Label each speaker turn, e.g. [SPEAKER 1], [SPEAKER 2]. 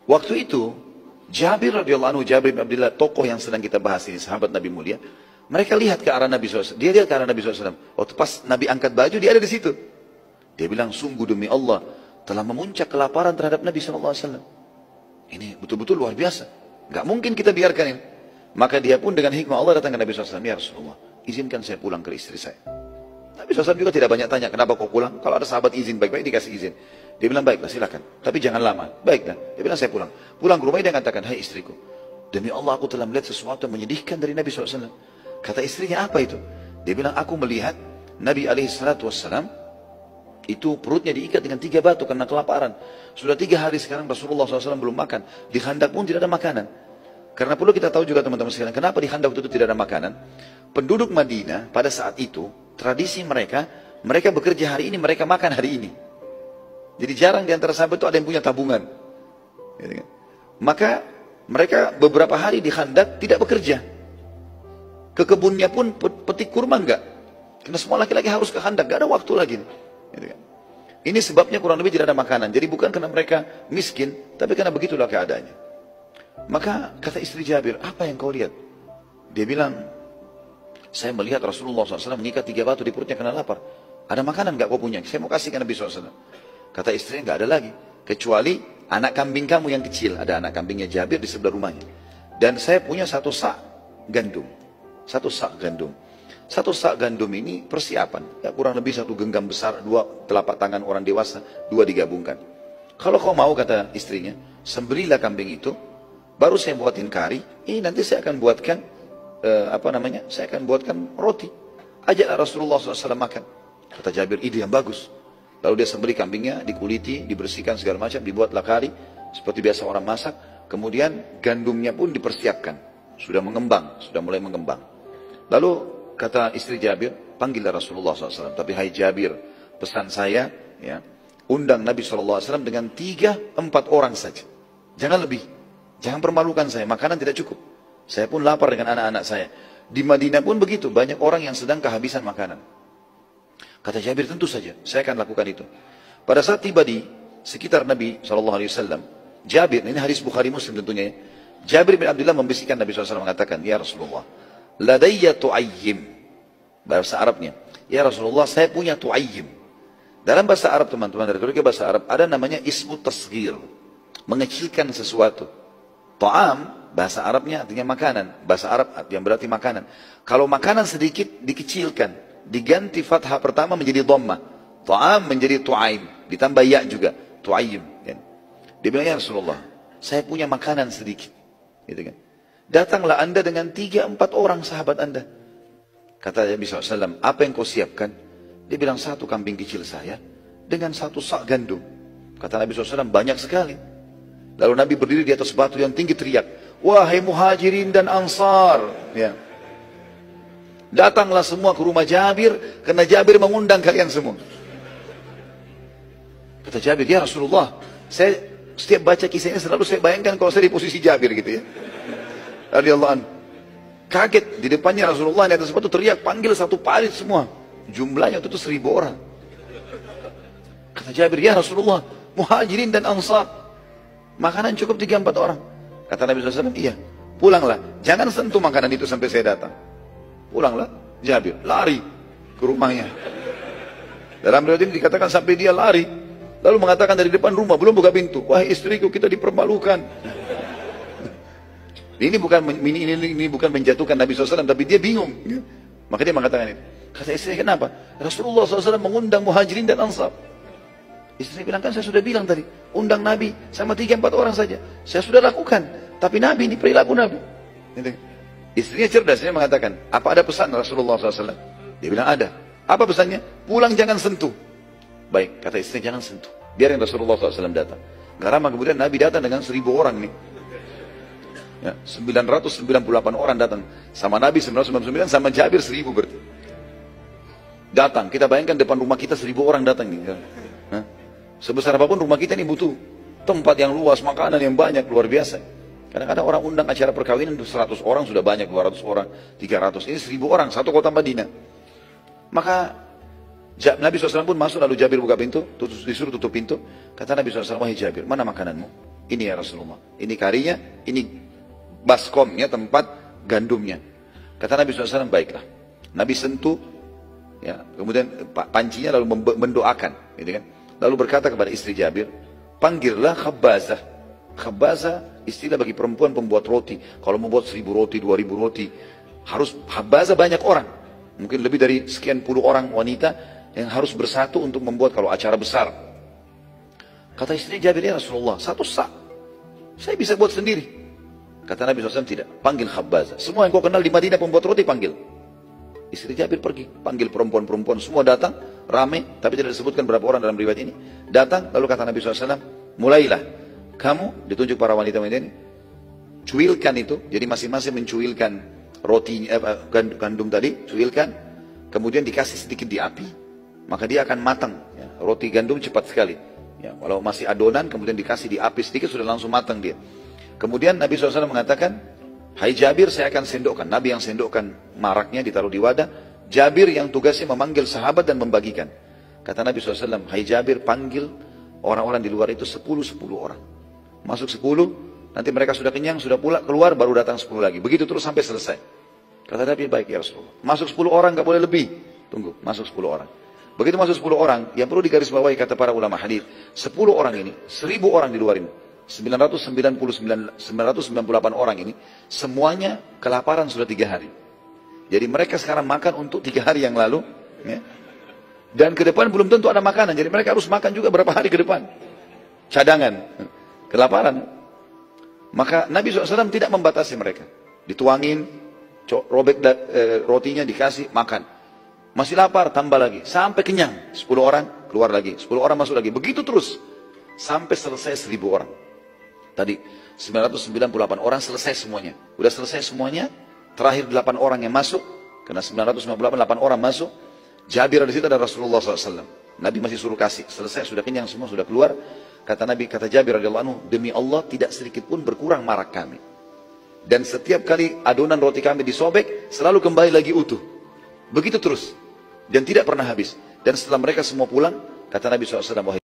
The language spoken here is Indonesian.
[SPEAKER 1] Waktu itu, Jabir radhiyallahu anhu, Jabir bin Abdullah, tokoh yang sedang kita bahas ini, sahabat Nabi mulia, mereka lihat ke arah Nabi SAW. Dia lihat ke arah Nabi SAW. Waktu pas Nabi angkat baju, dia ada di situ. Dia bilang, sungguh demi Allah, telah memuncak kelaparan terhadap Nabi SAW. Ini betul-betul luar biasa. Gak mungkin kita biarkan ini. Maka dia pun dengan hikmah Allah datang ke Nabi SAW. Ya Rasulullah, izinkan saya pulang ke istri saya. Nabi SAW juga tidak banyak tanya, kenapa kau pulang? Kalau ada sahabat izin, baik-baik dikasih izin. Dia bilang, baiklah silakan. Tapi jangan lama. Baiklah. Dia bilang, saya pulang. Pulang ke rumah, dia katakan, hai istriku, demi Allah aku telah melihat sesuatu yang menyedihkan dari Nabi SAW. Kata istrinya, apa itu? Dia bilang, aku melihat Nabi SAW itu perutnya diikat dengan 3 batu karena kelaparan. Sudah 3 hari sekarang Rasulullah SAW belum makan. Di Khandak pun tidak ada makanan. Karena perlu kita tahu juga teman-teman sekalian, kenapa di Khandak itu tidak ada makanan? Penduduk Madinah pada saat itu, tradisi mereka bekerja hari ini, mereka makan hari ini. Jadi jarang di antara sahabat itu ada yang punya tabungan. Maka mereka beberapa hari di Khandak tidak bekerja. Ke kebunnya pun petik kurma enggak. Karena semua laki-laki harus ke Khandak, enggak ada waktu lagi. Ini sebabnya kurang lebih tidak ada makanan. Jadi bukan karena mereka miskin, tapi karena begitulah keadaannya. Maka kata istri Jabir, apa yang kau lihat? Dia bilang, saya melihat Rasulullah SAW mengikat 3 batu di perutnya karena lapar. Ada makanan enggak kau punya? Saya mau kasih ke Nabi SAW. Kata istrinya, enggak ada lagi. Kecuali anak kambing kamu yang kecil. Ada anak kambingnya Jabir di sebelah rumahnya. Dan saya punya 1 sak gandum. 1 sak gandum. 1 sak gandum ini persiapan. Ya, kurang lebih 1 genggam besar, 2 telapak tangan orang dewasa, 2 digabungkan. Kalau kau mau, kata istrinya, sembelilah kambing itu, baru saya buatin kari. Ini nanti saya akan buatkan, saya akan buatkan roti. Ajaklah Rasulullah SAW makan. Kata Jabir, ide yang bagus. Lalu dia sembelih kambingnya, dikuliti, dibersihkan segala macam, dibuatlah kari, seperti biasa orang masak. Kemudian gandumnya pun dipersiapkan. Sudah mengembang, sudah mulai mengembang. Lalu kata istri Jabir, panggillah Rasulullah SAW. Tapi hai Jabir, pesan saya, ya, undang Nabi SAW dengan 3-4 orang saja. Jangan lebih. Jangan permalukan saya, makanan tidak cukup. Saya pun lapar dengan anak-anak saya. Di Madinah pun begitu, banyak orang yang sedang kehabisan makanan. Kata Jabir, tentu saja, saya akan lakukan itu. Pada saat tiba di sekitar Nabi SAW, Jabir, ini hadis Bukhari Muslim tentunya ya. Jabir bin Abdullah membisikkan Nabi SAW mengatakan, ya Rasulullah, ladayya tu'ayyim. Bahasa Arabnya, ya Rasulullah, saya punya tu'ayyim. Dalam bahasa Arab teman-teman, dari bahasa Arab, ada namanya ismu tasghir. Mengecilkan sesuatu. Ta'am, bahasa Arabnya artinya makanan. Bahasa Arab yang berarti makanan. Kalau makanan sedikit, dikecilkan. Diganti fathah pertama menjadi dhammah. Ta'am menjadi tu'aim. Ditambah ya juga. Tu'ayyim. Dia bilang, ya Rasulullah, saya punya makanan sedikit. Gitu kan. Datanglah anda dengan 3-4 orang sahabat anda. Kata Nabi SAW, apa yang kau siapkan? Dia bilang, 1 kambing kecil saya dengan 1 sak gandum. Kata Nabi SAW, banyak sekali. Lalu Nabi berdiri di atas batu yang tinggi teriak, wahai muhajirin dan ansar. Ya. Datanglah semua ke rumah Jabir, karena Jabir mengundang kalian semua. Kata Jabir, ya Rasulullah, saya setiap baca kisahnya selalu saya bayangkan kalau saya di posisi Jabir gitu ya. Radhiyallahu anhu. Kaget di depannya Rasulullah di atas batu teriak, panggil 1 parit semua. Jumlahnya itu 1000 orang. Kata Jabir, ya Rasulullah, muhajirin dan ansar, makanan cukup 3-4 orang. Kata Nabi SAW, iya, pulanglah, jangan sentuh makanan itu sampai saya datang. Pulanglah, Jabir lari ke rumahnya. Dalam riwayat ini dikatakan sampai dia lari, lalu mengatakan dari depan rumah, belum buka pintu, wahai istriku, kita dipermalukan. Ini bukan menjatuhkan Nabi SAW, tapi dia bingung. Maka dia mengatakan itu. Kata istri, kenapa? Rasulullah SAW mengundang muhajirin dan ansar. Istri bilang, kan saya sudah bilang tadi, undang Nabi sama 3-4 orang saja. Saya sudah lakukan, tapi Nabi ini perilaku Nabi. Istrinya cerdas, dia mengatakan, apa ada pesan Rasulullah SAW? Dia bilang, ada. Apa pesannya? Pulang jangan sentuh. Baik, kata istrinya, jangan sentuh. Biarin Rasulullah SAW datang. Gak lama kemudian Nabi datang dengan 1000 orang nih. Ya, 998 orang datang. Sama Nabi 999, sama Jabir 1000 berarti. Datang, kita bayangkan depan rumah kita 1000 orang datang nih. Hah? Sebesar apapun rumah kita ini butuh tempat yang luas, makanan yang banyak, luar biasa. Kadang-kadang orang undang acara perkawinan 100 orang sudah banyak, 200 orang, 300. Ini 1000 orang, 1 kota Madinah. Maka Nabi SAW pun masuk, lalu Jabir buka pintu, disuruh tutup pintu. Kata Nabi SAW, wahai Jabir, mana makananmu? Ini ya Rasulullah, ini karinya, ini baskomnya, tempat gandumnya. Kata Nabi SAW, baiklah. Nabi sentuh, ya, kemudian pancinya lalu mendoakan, gitu kan. Lalu berkata kepada istri Jabir, panggillah Khabbazah. Khabbazah istilah bagi perempuan pembuat roti. Kalau membuat 1000 roti, 2000 roti, harus Khabbazah banyak orang. Mungkin lebih dari sekian puluh orang wanita yang harus bersatu untuk membuat kalau acara besar. Kata istri Jabir, ya Rasulullah, satu sak saya bisa buat sendiri. Kata Nabi SAW, tidak, panggil Khabbazah. Semua yang kau kenal di Madinah pembuat roti, panggil. Istri Jabir pergi, panggil perempuan-perempuan, semua datang, ramai, tapi tidak disebutkan berapa orang dalam riwayat ini. Datang, lalu kata Nabi SAW, mulailah, kamu, ditunjuk para wanita-wanita ini, cuilkan itu, jadi masing-masing mencuilkan roti, gandum tadi, cuilkan, kemudian dikasih sedikit di api, maka dia akan matang. Ya. Roti gandum cepat sekali. Ya, kalau masih adonan, kemudian dikasih di api sedikit, sudah langsung matang dia. Kemudian Nabi SAW mengatakan, hai Jabir, saya akan sendokkan. Nabi yang sendokkan maraknya, ditaruh di wadah. Jabir yang tugasnya memanggil sahabat dan membagikan. Kata Nabi SAW, hai Jabir, panggil orang-orang di luar itu 10 orang. Masuk 10, nanti mereka sudah kenyang, sudah pula keluar, baru datang 10 lagi. Begitu terus sampai selesai. Kata Nabi, baik ya Rasulullah. Masuk 10 orang, gak boleh lebih. Tunggu, masuk 10 orang. Begitu masuk 10 orang, yang perlu digarisbawahi kata para ulama hadis, 10 orang ini, 1000 orang di luar ini, 998 orang ini, semuanya kelaparan sudah 3 hari. Jadi mereka sekarang makan untuk 3 hari yang lalu, ya. Dan ke depan belum tentu ada makanan, jadi mereka harus makan juga berapa hari ke depan. Cadangan, kelaparan. Maka Nabi SAW tidak membatasi mereka. Dituangin, robek rotinya, dikasih, makan. Masih lapar, tambah lagi. Sampai kenyang. 10 orang, keluar lagi. 10 orang masuk lagi. Begitu terus. Sampai selesai 1000 orang. Tadi 998 orang selesai semuanya. Udah selesai semuanya. Terakhir 8 orang yang masuk. Karena 998 orang masuk. Jabir di situ ada Rasulullah SAW. Nabi masih suruh kasih. Selesai, sudah kenyang semua, sudah keluar. Kata Nabi, kata Jabir radhiyallahu anhu, demi Allah tidak sedikit pun berkurang marak kami. Dan setiap kali adonan roti kami disobek, selalu kembali lagi utuh. Begitu terus. Dan tidak pernah habis. Dan setelah mereka semua pulang, kata Nabi SAW,